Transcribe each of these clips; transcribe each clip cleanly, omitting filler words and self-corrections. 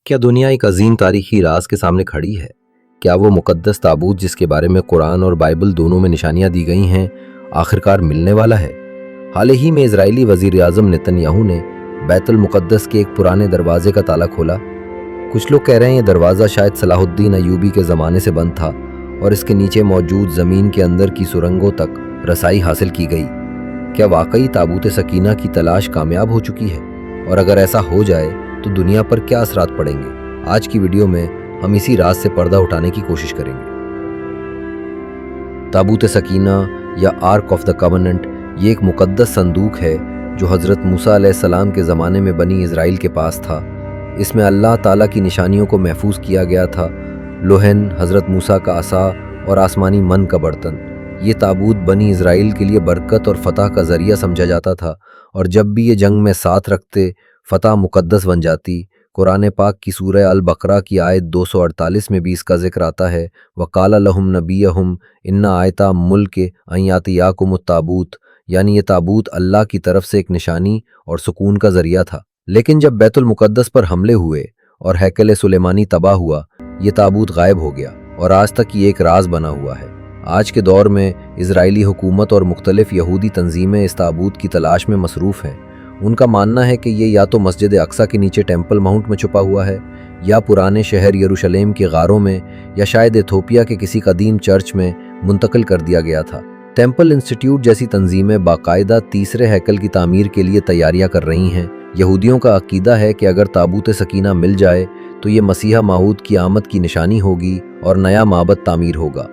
क्या दुनिया एक अजीम तारीखी राज के सामने खड़ी है? क्या वो मुकद्दस ताबूत जिसके बारे में कुरान और बाइबल दोनों में निशानियां दी गई हैं, आखिरकार मिलने वाला है? हाल ही में इजरायली वजीर आजम नेतन्याहू ने बैतुल मुकद्दस के एक पुराने दरवाजे का ताला खोला। कुछ लोग कह रहे हैं ये दरवाज़ा शायद सलाहुद्दीन अयूबी के ज़माने से बंद था और इसके नीचे मौजूद ज़मीन के अंदर की सुरंगों तक रसाई हासिल की गई। क्या वाकई ताबूत सकीना की तलाश कामयाब हो चुकी है? और अगर ऐसा हो जाए तो दुनिया पर क्या असरात पड़ेंगे? आज की वीडियो में हम इसी राज से पर्दा उठाने की कोशिश करेंगे। ताबूत सकीना या आर्क ऑफ द कवनेंट ये एक मुकद्दस संदूक है जो हज़रत मूसा अलैहिस्सलाम के ज़माने में बनी इज़राइल के पास था। इसमें अल्लाह ताला की निशानियों को महफूज किया गया था। लोहन, हज़रत मूसा का असा और आसमानी मन का बर्तन। ये ताबूत बनी इज़राइल के लिए बरकत और फ़तह का ज़रिया समझा जाता था, और जब भी ये जंग में साथ रखते फ़तह मुकद्दस बन जाती। कुरान पाक की सूरह अल बकरा की आयत 248 में भी इसका जिक्र आता है। वक़ाला लहुम नबिय्युहुम इन्ना आयता मुल्के अन यातियाकुमुत ताबूत, यानी ये ताबूत अल्लाह की तरफ से एक निशानी और सुकून का ज़रिया था। लेकिन जब बैतुल मुकद्दस पर हमले हुए और हैकल सुलेमानी तबाह हुआ, ये ताबूत गायब हो गया और आज तक ये एक राज बना हुआ है। आज के दौर में इजरायली हुकूमत और मुख्तलिफ यहूदी तंजीमें इस ताबूत की तलाश में मसरूफ़ हैं। उनका मानना है कि ये या तो मस्जिद अक्सा के नीचे टेम्पल माउंट में छुपा हुआ है, या पुराने शहर यरूशलेम के गारों में, या शायद इथोपिया के किसी कदीम चर्च में मुंतकिल कर दिया गया था। टेम्पल इंस्टीट्यूट जैसी तंजीमें बाकायदा तीसरे हैकल की तामीर के लिए तैयारियां कर रही हैं। यहूदियों का अकीदा है कि अगर ताबूत सकीना मिल जाए तो ये मसीहा माऊद की आमद की निशानी होगी और नया माबद तामीर होगा।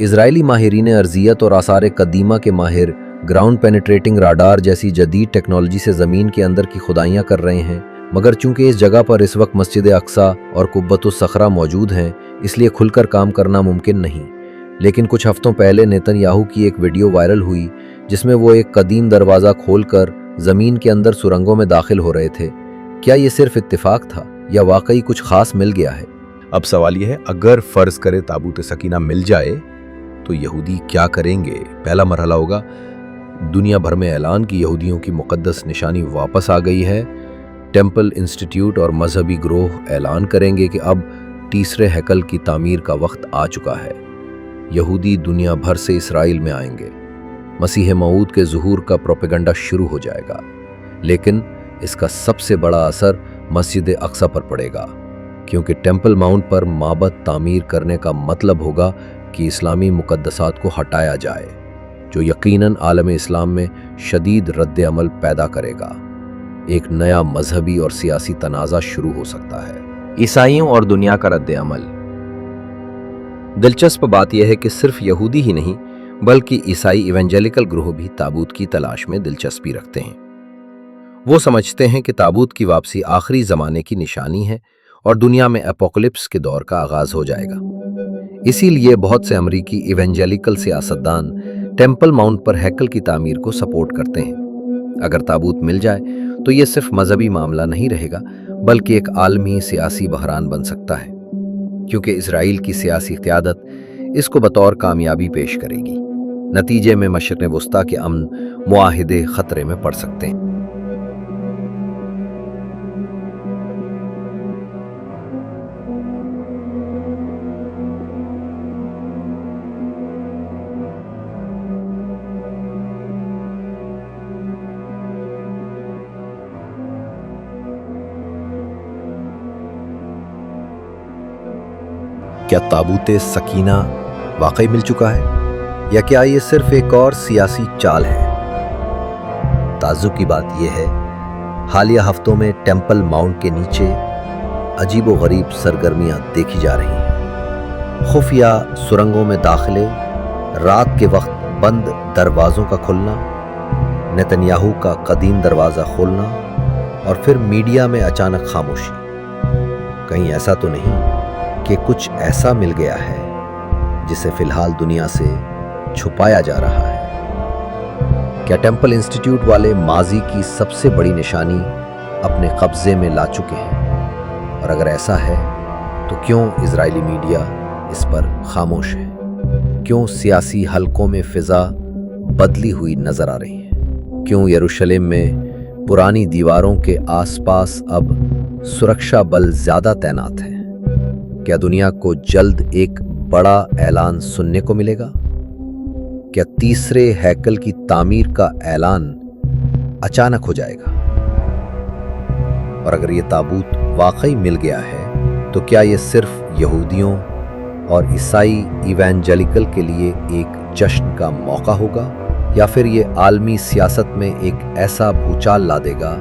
इजरायली माहिरीन अर्जियत और आसार कदीमा के माहिर ग्राउंड पेनिट्रेटिंग राडार जैसी जदीद टेक्नोलॉजी से ज़मीन के अंदर की खुदाइयाँ कर रहे हैं, मगर चूंकि इस जगह पर इस वक्त मस्जिद अक्सा और कुब्बतुस सखरा मौजूद हैं, इसलिए खुलकर काम करना मुमकिन नहीं। लेकिन कुछ हफ्तों पहले नेतन्याहू की एक वीडियो वायरल हुई जिसमें वो एक कदीम दरवाज़ा खोलकर ज़मीन के अंदर सुरंगों में दाखिल हो रहे थे। क्या ये सिर्फ इत्तेफाक था या वाकई कुछ खास मिल गया है? अब सवाल यह है, अगर फ़र्ज़ करे ताबूत सकीना मिल जाए तो यहूदी क्या करेंगे? पहला मरहला होगा दुनिया भर में ऐलान कि यहूदियों की मुकद्दस निशानी वापस आ गई है। टेम्पल इंस्टीट्यूट और मजहबी ग्रोह ऐलान करेंगे कि अब तीसरे हैकल की तामीर का वक्त आ चुका है। यहूदी दुनिया भर से इसराइल में आएंगे। मसीह मऊद के ज़ुहूर का प्रोपेगेंडा शुरू हो जाएगा, लेकिन इसका सबसे बड़ा असर मस्जिद अक्सा पर पड़ेगा, क्योंकि टेम्पल माउंट पर माबद तामीर करने का मतलब होगा कि इस्लामी मुकद्दसात को हटाया जाए, जो यकीनन आलम इस्लाम में शदीद रद्द अमल पैदा करेगा। एक नया मजहबी और सियासी तनाज़ा शुरू हो सकता है। ईसाइयों और दुनिया का रद्द अमल। दिलचस्प बात यह है कि सिर्फ यहूदी ही नहीं बल्कि ईसाई इवेंजेलिकल ग्रोह भी ताबूत की तलाश में दिलचस्पी रखते हैं। वो समझते हैं कि ताबूत की वापसी आखिरी ज़माने की निशानी है और दुनिया में एपोकलिप्स के दौर का आगाज़ हो जाएगा। इसीलिए बहुत से अमरीकी इवेंजेलिकल सियासतदान टेम्पल माउंट पर हैकल की तामीर को सपोर्ट करते हैं। अगर ताबूत मिल जाए तो ये सिर्फ मजहबी मामला नहीं रहेगा, बल्कि एक आलमी सियासी बहरान बन सकता है, क्योंकि इजराइल की सियासी क़यादत इसको बतौर कामयाबी पेश करेगी। नतीजे में मशरिक़ वस्ता के अमन मुआहिदे ख़तरे में पड़ सकते हैं। क्या ताबूत सकीना वाकई मिल चुका है, या क्या ये सिर्फ एक और सियासी चाल है? ताज्जुब की बात यह है, हालिया हफ्तों में टेम्पल माउंट के नीचे अजीबो-गरीब सरगर्मियां देखी जा रही हैं। खुफिया सुरंगों में दाखिले, रात के वक्त बंद दरवाज़ों का खुलना, नेतन्याहू का कदीम दरवाज़ा खोलना, और फिर मीडिया में अचानक खामोशी। कहीं ऐसा तो नहीं कि कुछ ऐसा मिल गया है जिसे फिलहाल दुनिया से छुपाया जा रहा है? क्या टेम्पल इंस्टीट्यूट वाले माजी की सबसे बड़ी निशानी अपने कब्जे में ला चुके हैं? और अगर ऐसा है तो क्यों इजरायली मीडिया इस पर खामोश है? क्यों सियासी हलकों में फिजा बदली हुई नजर आ रही है? क्यों यरूशलेम में पुरानी दीवारों के आसपास अब सुरक्षा बल ज्यादा तैनात हैं। क्या दुनिया को जल्द एक बड़ा ऐलान सुनने को मिलेगा? क्या तीसरे हैकल की तामीर का ऐलान अचानक हो जाएगा? और अगर ये ताबूत वाकई मिल गया है तो क्या ये सिर्फ यहूदियों और ईसाई इवेंजेलिकल के लिए एक जश्न का मौका होगा, या फिर ये आलमी सियासत में एक ऐसा भूचाल ला देगा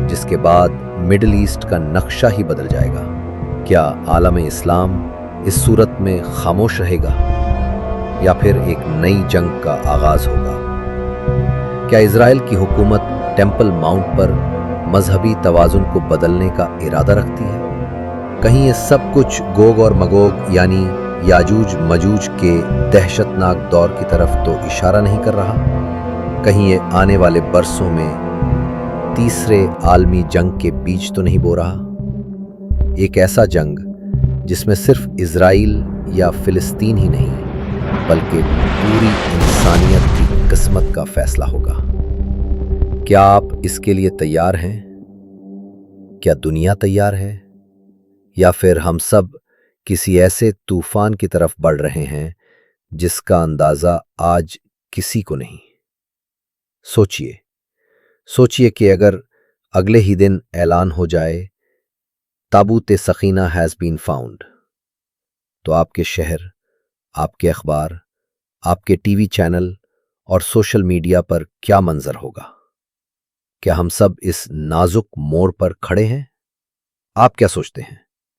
जिसके बाद मिडिल ईस्ट का नक्शा ही बदल जाएगा? क्या आलम इस्लाम इस सूरत में खामोश रहेगा या फिर एक नई जंग का आगाज होगा? क्या इजराइल की हुकूमत टेंपल माउंट पर मजहबी तवाजुन को बदलने का इरादा रखती है? कहीं ये सब कुछ गोग और मगोग यानी याजूज मजूज के दहशतनाक दौर की तरफ तो इशारा नहीं कर रहा? कहीं ये आने वाले बरसों में तीसरे आलमी जंग के बीज तो नहीं बो रहा? एक ऐसा जंग जिसमें सिर्फ इजराइल या फिलिस्तीन ही नहीं बल्कि पूरी इंसानियत की किस्मत का फैसला होगा। क्या आप इसके लिए तैयार हैं? क्या दुनिया तैयार है? या फिर हम सब किसी ऐसे तूफान की तरफ बढ़ रहे हैं जिसका अंदाजा आज किसी को नहीं? सोचिए कि अगर अगले ही दिन ऐलान हो जाए ताबूत सकीना हैज़ बीन फाउंड, तो आपके शहर, आपके अखबार, आपके टीवी चैनल और सोशल मीडिया पर क्या मंजर होगा? क्या हम सब इस नाजुक मोड़ पर खड़े हैं? आप क्या सोचते हैं?